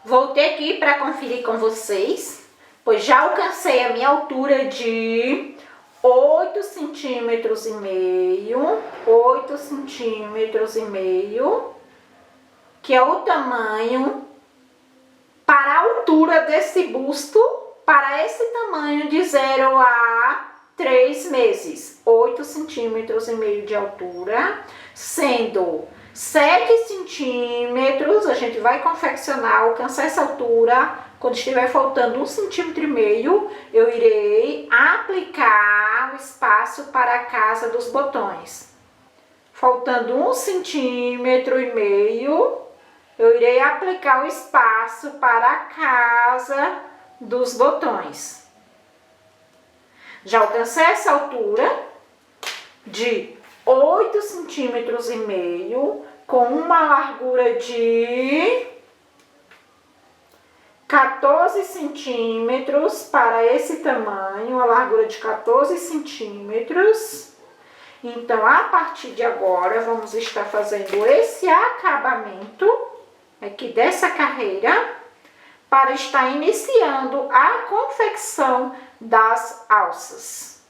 Voltei aqui para conferir com vocês, pois já alcancei a minha altura de 8,5 centímetros, 8,5 centímetros, que é o tamanho para a altura desse busto, para esse tamanho de 0 a 3 meses. 8,5 centímetros de altura, sendo 7 centímetros, a gente vai confeccionar, alcançar essa altura. Quando estiver faltando 1,5 centímetro, eu irei aplicar o espaço para a casa dos botões. Faltando 1,5 centímetro, eu irei aplicar o espaço para a casa dos botões. Já alcancei essa altura de 8,5 centímetros, com uma largura de 14 centímetros para esse tamanho, a largura de 14 centímetros. Então, a partir de agora, vamos estar fazendo esse acabamento aqui dessa carreira para estar iniciando a confecção das alças.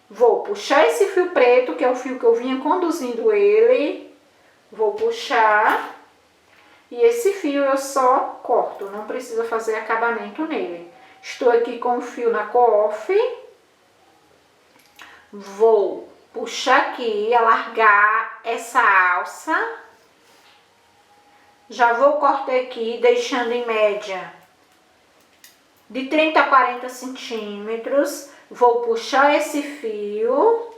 Vou puxar esse fio preto, que é o fio que eu vinha conduzindo ele. Vou puxar. E esse fio eu só corto, não precisa fazer acabamento nele. Estou aqui com o fio na cofe. Vou puxar aqui, alargar essa alça. Já vou cortar aqui, deixando em média de 30 a 40 centímetros. Vou puxar esse fio.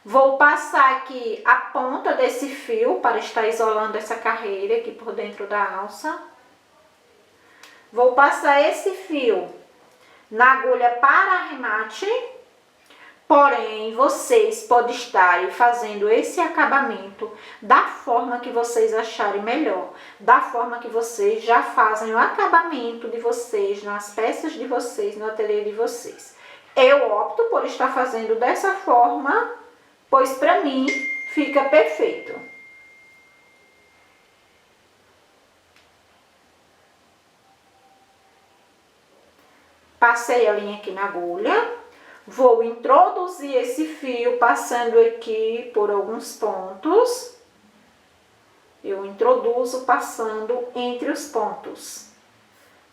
Vou passar aqui a ponta desse fio para estar isolando essa carreira aqui por dentro da alça. Vou passar esse fio na agulha para arremate. Porém, vocês podem estar fazendo esse acabamento da forma que vocês acharem melhor. Da forma que vocês já fazem o acabamento de vocês, nas peças de vocês, no ateliê de vocês. Eu opto por estar fazendo dessa forma, pois para mim fica perfeito. Passei a linha aqui na agulha. Vou introduzir esse fio passando aqui por alguns pontos. Eu introduzo passando entre os pontos,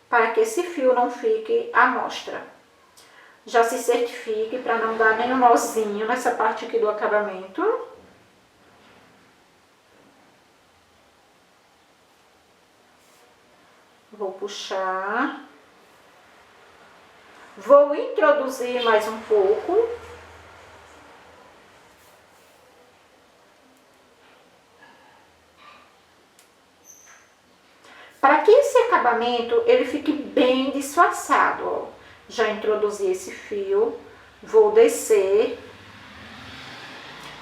para que esse fio não fique à mostra. Já se certifique para não dar nenhum nozinho nessa parte aqui do acabamento. Vou puxar. Vou introduzir mais um pouco. Para que esse acabamento ele fique bem disfarçado, ó. Já introduzi esse fio, vou descer.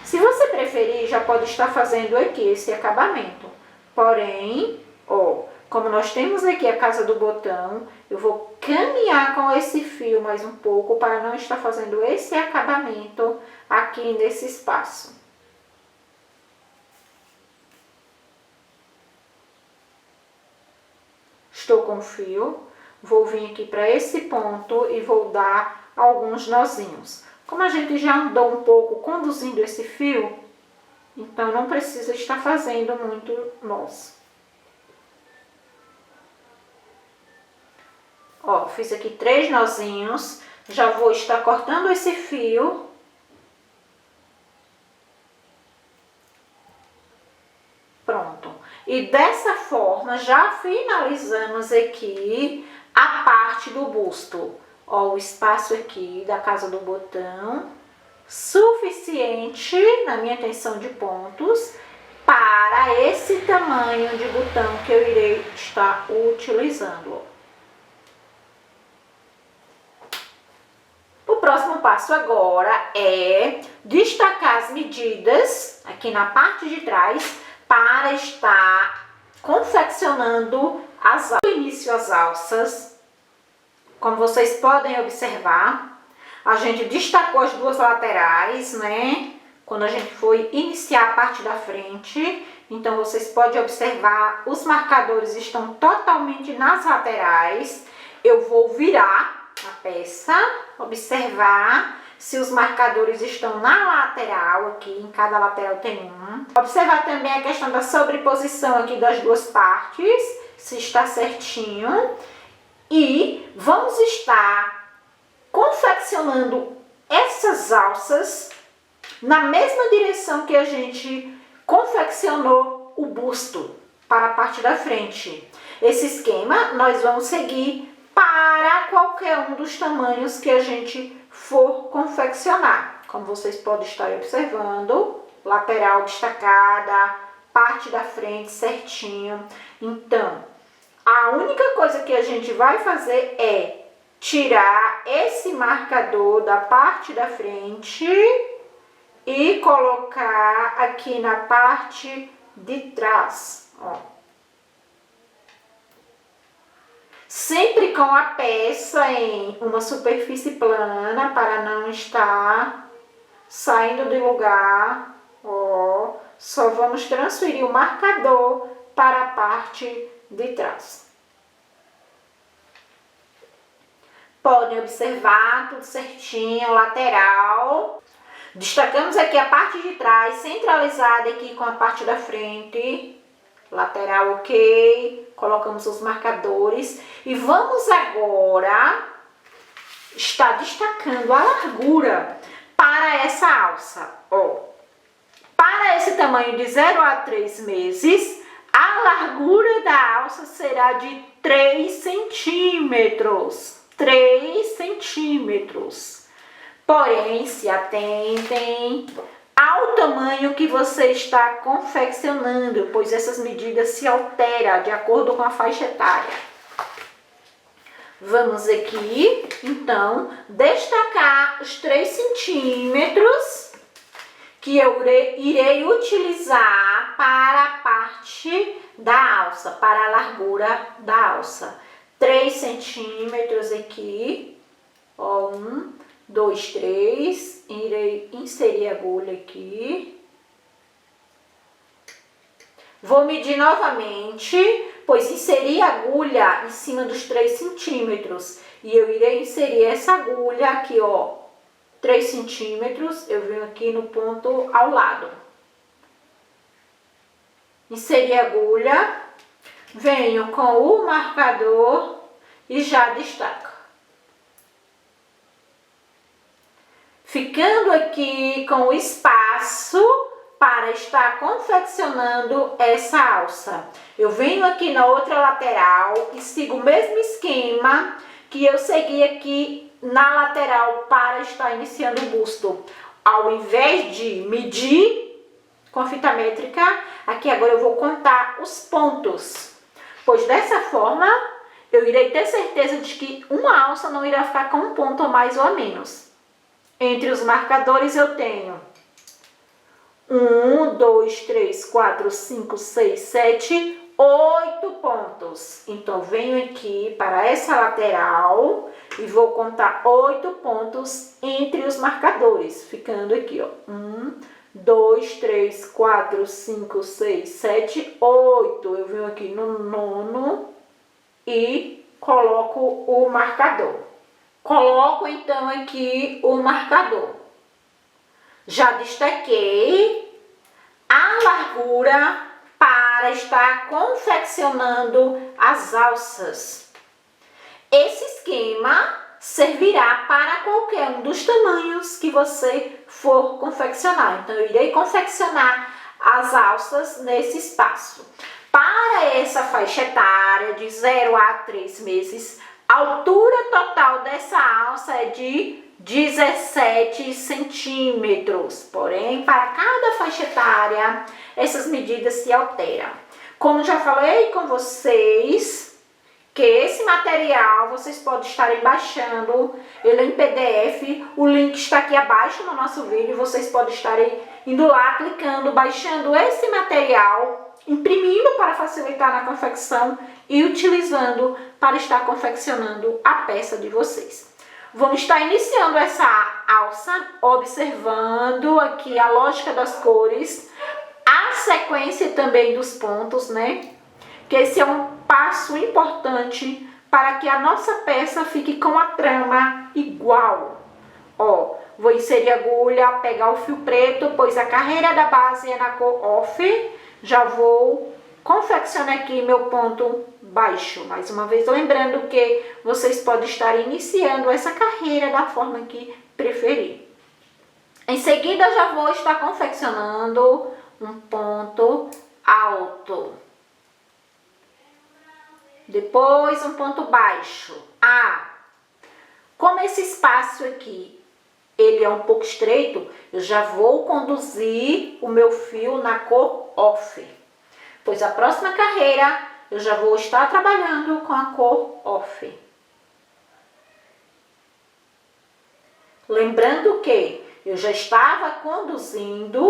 Se você preferir, já pode estar fazendo aqui esse acabamento. Porém, ó, como nós temos aqui a casa do botão, eu vou caminhar com esse fio mais um pouco para não estar fazendo esse acabamento aqui nesse espaço. Estou com o fio, vou vir aqui para esse ponto e vou dar alguns nozinhos. Como a gente já andou um pouco conduzindo esse fio, então não precisa estar fazendo muito nós. Ó, fiz aqui 3 nozinhos, já vou estar cortando esse fio. Pronto. E dessa forma, já finalizamos aqui a parte do busto. Ó, o espaço aqui da casa do botão, suficiente na minha tensão de pontos para esse tamanho de botão que eu irei estar utilizando. O próximo passo agora é destacar as medidas aqui na parte de trás para estar confeccionando do início as alças. Como vocês podem observar, a gente destacou as duas laterais, né? Quando a gente foi iniciar a parte da frente, Então, vocês podem observar, os marcadores estão totalmente nas laterais. Eu vou virar a peça, observar se os marcadores estão na lateral, aqui em cada lateral tem um. Observar também a questão da sobreposição aqui das duas partes, se está certinho. E vamos estar confeccionando essas alças na mesma direção que a gente confeccionou o busto para a parte da frente. Esse esquema nós vamos seguir para qualquer um dos tamanhos que a gente for confeccionar. Como vocês podem estar observando, lateral destacada, parte da frente certinho. Então, a única coisa que a gente vai fazer é tirar esse marcador da parte da frente e colocar aqui na parte de trás, ó. Sempre com a peça em uma superfície plana para não estar saindo do lugar, ó. Só vamos transferir o marcador para a parte de trás. Podem observar tudo certinho, lateral. Destacamos aqui a parte de trás, centralizada aqui com a parte da frente. Lateral ok. Colocamos os marcadores. E vamos agora estar destacando a largura para essa alça. Ó, para esse tamanho de 0 a 3 meses, a largura da alça será de 3 centímetros. 3 centímetros. Porém, se atentem ao tamanho que você está confeccionando, pois essas medidas se alteram de acordo com a faixa etária. Vamos aqui, então, destacar os 3 centímetros que eu irei utilizar para a parte da alça, para a largura da alça. 3 centímetros aqui, ó, 1, 2, 3, irei inserir a agulha aqui. Vou medir novamente, pois inseri a agulha em cima dos 3 centímetros. E eu irei inserir essa agulha aqui, ó, 3 centímetros, eu venho aqui no ponto ao lado. Inseri a agulha, venho com o marcador e já destaco. Ficando aqui com o espaço para estar confeccionando essa alça. Eu venho aqui na outra lateral e sigo o mesmo esquema que eu segui aqui na lateral para estar iniciando o busto. Ao invés de medir com a fita métrica, aqui agora eu vou contar os pontos. Pois dessa forma, eu irei ter certeza de que uma alça não irá ficar com um ponto a mais ou a menos. Entre os marcadores eu tenho 1, 2, 3, 4, 5, 6, 7, 8 pontos. Então, venho aqui para essa lateral e vou contar 8 pontos entre os marcadores. Ficando aqui, ó, 1, 2, 3, 4, 5, 6, 7, 8. Eu venho aqui no nono e coloco o marcador. Coloco, então, aqui o marcador. Já destaquei a largura para estar confeccionando as alças. Esse esquema servirá para qualquer um dos tamanhos que você for confeccionar. Então, eu irei confeccionar as alças nesse espaço. Para essa faixa etária de 0 a 3 meses, a altura total dessa alça é de 17 centímetros. Porém, para cada faixa etária, essas medidas se alteram. Como já falei com vocês, que esse material vocês podem estar baixando ele em PDF. O link está aqui abaixo no nosso vídeo. Vocês podem estar indo lá, clicando, baixando esse material, imprimindo para facilitar na confecção e utilizando para estar confeccionando a peça de vocês. Vamos estar iniciando essa alça, observando aqui a lógica das cores. A a sequência também dos pontos, né? Que esse é um passo importante para que a nossa peça fique com a trama igual. Ó, vou inserir a agulha, pegar o fio preto, pois a carreira da base é na cor off. Já vou confeccionar aqui meu ponto baixo. Mais uma vez, lembrando que vocês podem estar iniciando essa carreira da forma que preferir. Em seguida, já vou estar confeccionando um ponto alto. Depois, um ponto baixo. Como esse espaço aqui, ele é um pouco estreito, eu já vou conduzir o meu fio na cor off. Pois a próxima carreira, eu já vou estar trabalhando com a cor off. Lembrando que eu já estava conduzindo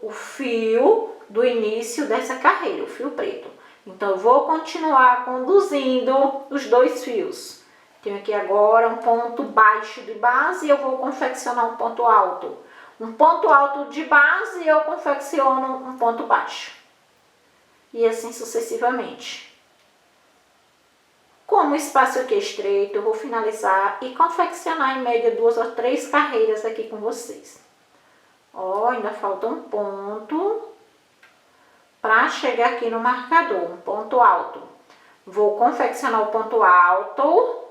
o fio do início dessa carreira, o fio preto. Então, eu vou continuar conduzindo os dois fios. Tenho aqui agora um ponto baixo de base e eu vou confeccionar um ponto alto. Um ponto alto de base e eu confecciono um ponto baixo. E assim sucessivamente. Como o espaço aqui é estreito, eu vou finalizar e confeccionar em média 2 ou 3 carreiras aqui com vocês. Ó, ainda falta um ponto para chegar aqui no marcador, um ponto alto. Vou confeccionar o ponto alto,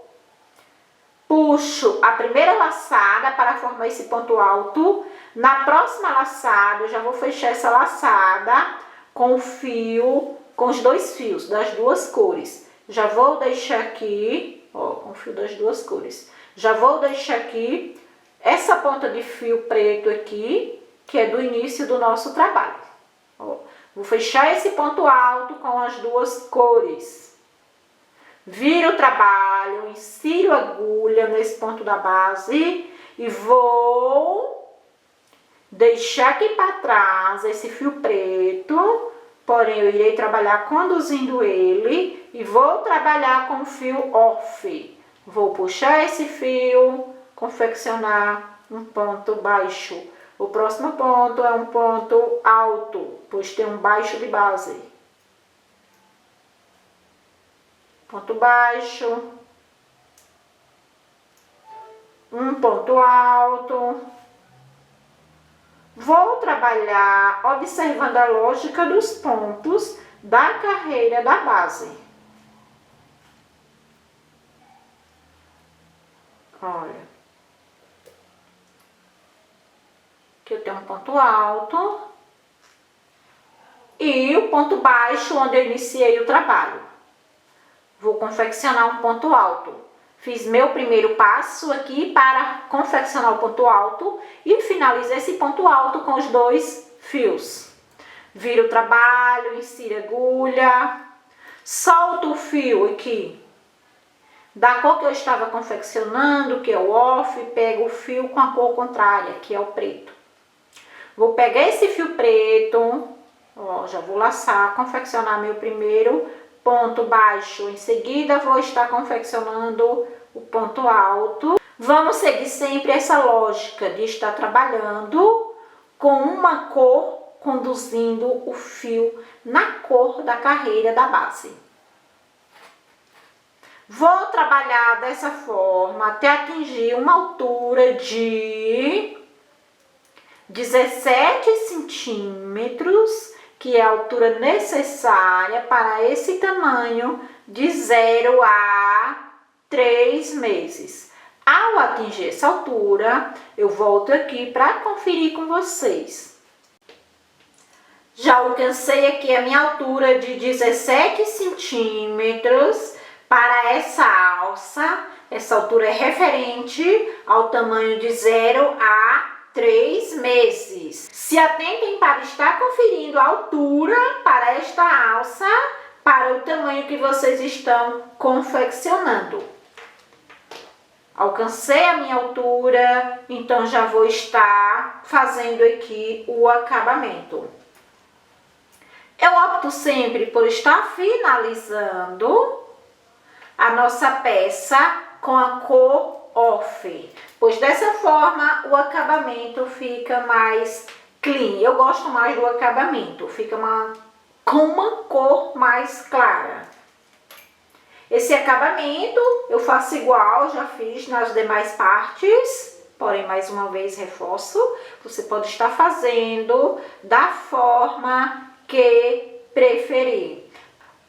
puxo a primeira laçada para formar esse ponto alto. Na próxima laçada, eu já vou fechar essa laçada com o fio, com os dois fios das duas cores. Já vou deixar aqui, ó, com o fio das duas cores. Já vou deixar aqui essa ponta de fio preto aqui, que é do início do nosso trabalho. Ó, vou fechar esse ponto alto com as duas cores. Viro o trabalho, insiro a agulha nesse ponto da base e vou deixar aqui para trás esse fio preto, porém eu irei trabalhar conduzindo ele e vou trabalhar com o fio off. Vou puxar esse fio, confeccionar um ponto baixo. O próximo ponto é um ponto alto, pois tem um baixo de base. Ponto baixo. Um ponto alto. Vou trabalhar observando a lógica dos pontos da carreira da base. Olha. Aqui eu tenho um ponto alto e o ponto baixo onde eu iniciei o trabalho. Vou confeccionar um ponto alto. Fiz meu primeiro passo aqui para confeccionar o ponto alto e finalizei esse ponto alto com os dois fios. Viro o trabalho, insiro a agulha, solto o fio aqui da cor que eu estava confeccionando, que é o off, pego o fio com a cor contrária, que é o preto. Vou pegar esse fio preto, ó, já vou laçar, confeccionar meu primeiro ponto baixo. Em seguida, vou estar confeccionando o ponto alto. Vamos seguir sempre essa lógica de estar trabalhando com uma cor, conduzindo o fio na cor da carreira da base. Vou trabalhar dessa forma até atingir uma altura de 17 centímetros, que é a altura necessária para esse tamanho de 0 a 3 meses. Ao atingir essa altura, eu volto aqui para conferir com vocês. Já alcancei aqui a minha altura de 17 centímetros para essa alça. Essa altura é referente ao tamanho de 0 a 3 meses. Se atentem para estar conferindo a altura para esta alça, para o tamanho que vocês estão confeccionando. Alcancei a minha altura, então já vou estar fazendo aqui o acabamento. Eu opto sempre por estar finalizando a nossa peça com a cor off, pois dessa forma o acabamento fica mais clean. Eu gosto mais do acabamento, fica com uma cor mais clara. Esse acabamento eu faço igual, já fiz nas demais partes, porém mais uma vez reforço, você pode estar fazendo da forma que preferir.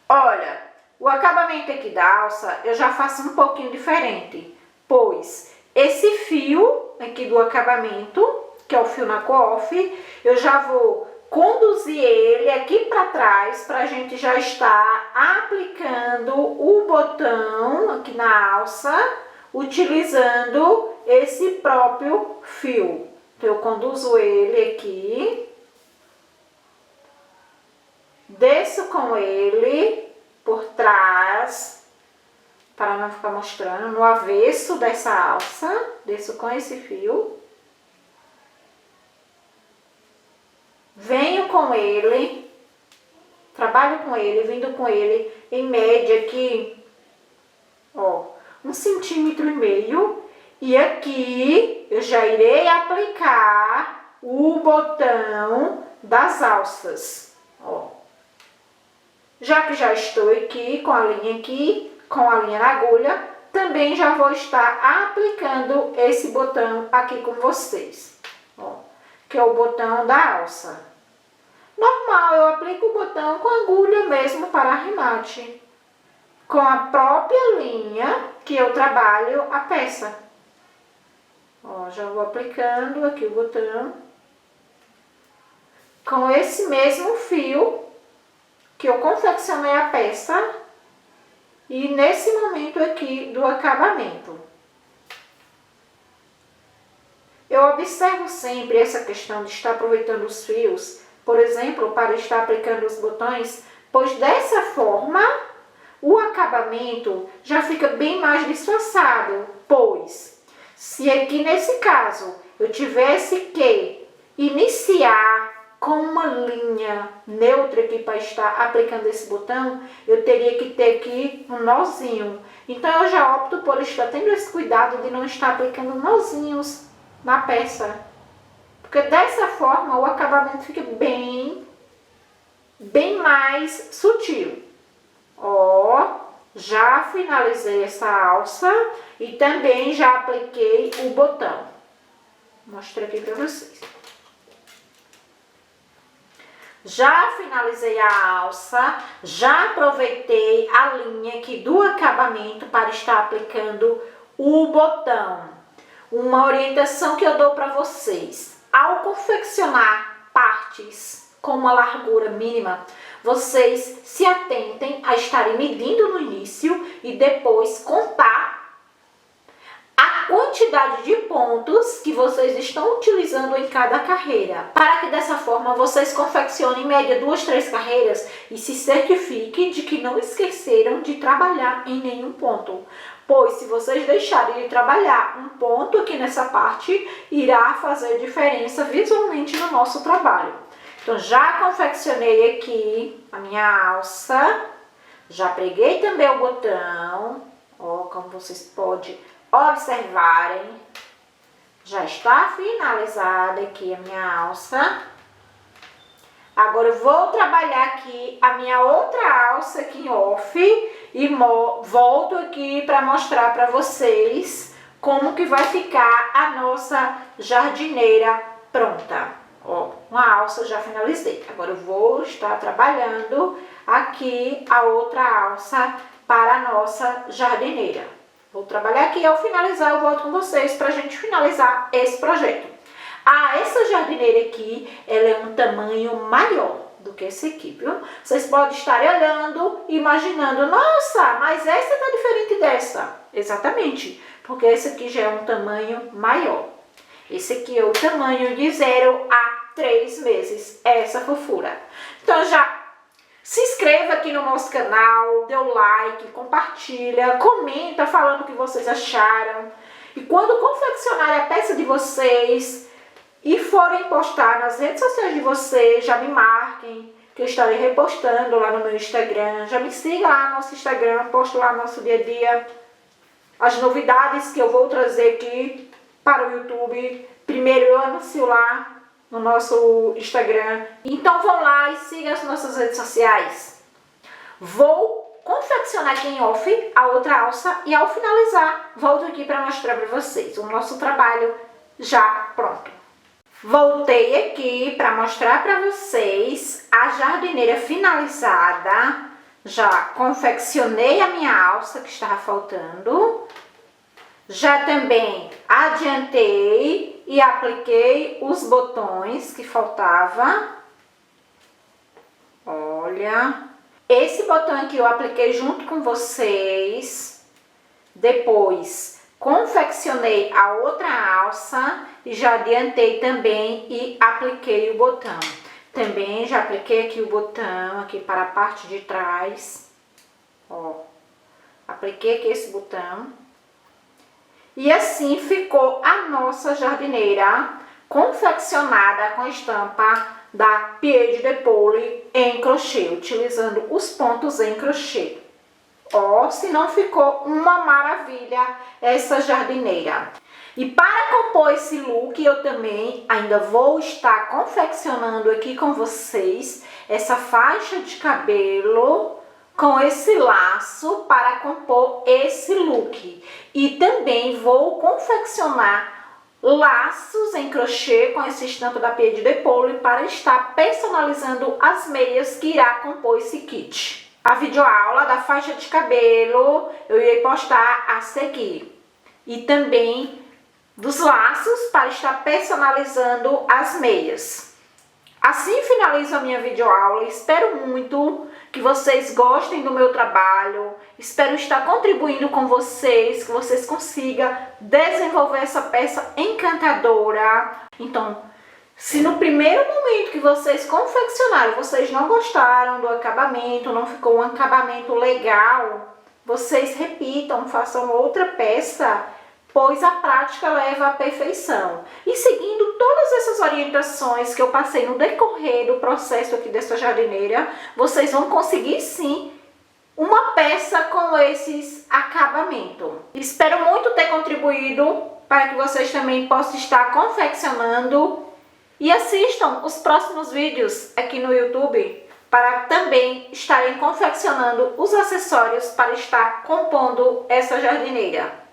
Olha, o acabamento aqui da alça eu já faço um pouquinho diferente, pois esse fio aqui do acabamento, que é o fio na cofe, eu já vou conduzir ele aqui para trás para a gente já estar aplicando o botão aqui na alça, utilizando esse próprio fio. Então, eu conduzo ele aqui, desço com ele por trás, para não ficar mostrando, no avesso dessa alça, desço com esse fio. Venho com ele, trabalho com ele, vindo com ele em média aqui, ó, 1,5 cm. E aqui eu já irei aplicar o botão das alças, ó. Já que já estou aqui, com a linha na agulha, também já vou estar aplicando esse botão aqui com vocês, ó, que é o botão da alça. Normal, eu aplico o botão com agulha mesmo para arremate, com a própria linha que eu trabalho a peça. Ó, já vou aplicando aqui o botão com esse mesmo fio que eu confeccionei a peça e nesse momento aqui do acabamento. Eu observo sempre essa questão de estar aproveitando os fios, por exemplo, para estar aplicando os botões, pois dessa forma o acabamento já fica bem mais disfarçado, pois se aqui nesse caso eu tivesse que iniciar com uma linha neutra aqui para estar aplicando esse botão, eu teria que ter aqui um nozinho. Então eu já opto por estar tendo esse cuidado de não estar aplicando nozinhos na peça, porque dessa forma o acabamento fica bem mais sutil. Ó, já finalizei essa alça e também já apliquei o botão. Mostro aqui para vocês. Já finalizei a alça, já aproveitei a linha aqui do acabamento para estar aplicando o botão. Uma orientação que eu dou para vocês: ao confeccionar partes com uma largura mínima, vocês se atentem a estarem medindo no início e depois contar a quantidade de pontos que vocês estão utilizando em cada carreira, para que dessa forma vocês confeccionem em média 2, 3 carreiras e se certifiquem de que não esqueceram de trabalhar em nenhum ponto. Pois se vocês deixarem de trabalhar um ponto aqui nessa parte, irá fazer diferença visualmente no nosso trabalho. Então já confeccionei aqui a minha alça, já preguei também o botão, ó, como vocês podem observarem, já está finalizada aqui a minha alça. Agora eu vou trabalhar aqui a minha outra alça aqui em off e volto aqui para mostrar para vocês como que vai ficar a nossa jardineira pronta. Ó, uma alça eu já finalizei. Agora eu vou estar trabalhando aqui a outra alça para a nossa jardineira. Vou trabalhar aqui, ao finalizar eu volto com vocês para a gente finalizar esse projeto. Ah, essa jardineira aqui, ela é um tamanho maior do que esse aqui, viu? Vocês podem estar olhando e imaginando, nossa, mas essa tá diferente dessa. Exatamente, porque esse aqui já é um tamanho maior. Esse aqui é o tamanho de 0 a 3 meses, essa fofura. Então já se inscreva aqui no nosso canal, dê o like, compartilha, comenta falando o que vocês acharam. E quando confeccionarem a peça de vocês e forem postar nas redes sociais de vocês, já me marquem, que eu estarei repostando lá no meu Instagram. Já me siga lá no nosso Instagram, posto lá no nosso dia a dia as novidades que eu vou trazer aqui para o YouTube. Primeiro eu anuncio lá no nosso Instagram. Então vão lá e sigam as nossas redes sociais. Vou confeccionar aqui em off a outra alça e ao finalizar volto aqui para mostrar para vocês o nosso trabalho já pronto. Voltei aqui para mostrar para vocês a jardineira finalizada. Já confeccionei a minha alça que estava faltando. Já também adiantei e apliquei os botões que faltava. Olha, esse botão aqui eu apliquei junto com vocês. Depois confeccionei a outra alça e já adiantei também e apliquei o botão. Também já apliquei aqui o botão aqui para a parte de trás. Ó, apliquei aqui esse botão. E assim ficou a nossa jardineira confeccionada com estampa da Pied de Poli em crochê, utilizando os pontos em crochê. Ó, se não ficou uma maravilha essa jardineira. E para compor esse look, eu também ainda vou estar confeccionando aqui com vocês essa faixa de cabelo com esse laço para compor esse look. E também vou confeccionar laços em crochê com essa estampa da Pied de Poli para estar personalizando as meias que irá compor esse kit. A videoaula da faixa de cabelo eu irei postar a seguir. E também dos laços para estar personalizando as meias. Assim finalizo a minha videoaula. Espero muito que vocês gostem do meu trabalho. Espero estar contribuindo com vocês, que vocês consigam desenvolver essa peça encantadora. Então, se no primeiro momento que vocês confeccionaram, vocês não gostaram do acabamento, não ficou um acabamento legal, vocês repitam, façam outra peça, pois a prática leva à perfeição. E seguindo todas essas orientações que eu passei no decorrer do processo aqui dessa jardineira, vocês vão conseguir sim uma peça com esses acabamentos. Espero muito ter contribuído para que vocês também possam estar confeccionando e assistam os próximos vídeos aqui no YouTube para também estarem confeccionando os acessórios para estar compondo essa jardineira.